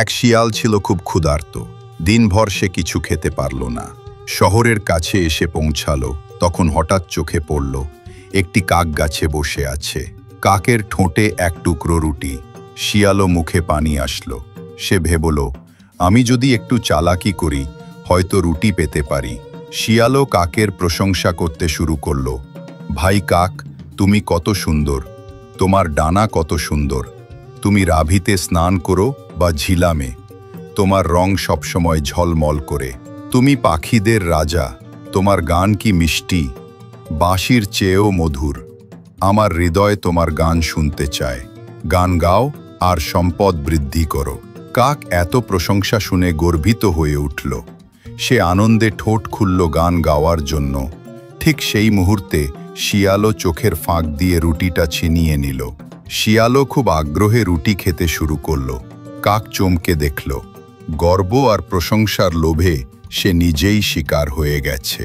এক শিয়াল ছিল খুব ক্ষুধার্ত। দিনভর সে কিছু খেতে পারল না। শহরের কাছে এসে পৌঁছালো, তখন হঠাৎ চোখে পড়ল একটি কাক গাছে বসে আছে। কাকের ঠোঁটে এক টুকরো রুটি। শিয়ালও মুখে পানি আসলো। সে ভেবল, আমি যদি একটু চালাকি করি হয়তো রুটি পেতে পারি। শিয়ালও কাকের প্রশংসা করতে শুরু করল। ভাই কাক, তুমি কত সুন্দর, তোমার ডানা কত সুন্দর, তুমি রাভিতে স্নান করো বা ঝিলামে, তোমার রং সবসময় ঝলমল করে, তুমি পাখিদের রাজা, তোমার গান কি মিষ্টি, বাঁশির চেয়েও মধুর, আমার হৃদয় তোমার গান শুনতে চায়, গান গাও আর সম্পদ বৃদ্ধি করো। কাক এত প্রশংসা শুনে গর্বিত হয়ে উঠল। সে আনন্দে ঠোঁট খুলল গান গাওয়ার জন্য। ঠিক সেই মুহূর্তে শিয়ালও চোখের ফাঁক দিয়ে রুটিটা ছিনিয়ে নিল। শিয়ালও খুব আগ্রহে রুটি খেতে শুরু করল। কাক চমকে দেখল, গর্ব আর প্রশংসার লোভে সে নিজেই শিকার হয়ে গেছে।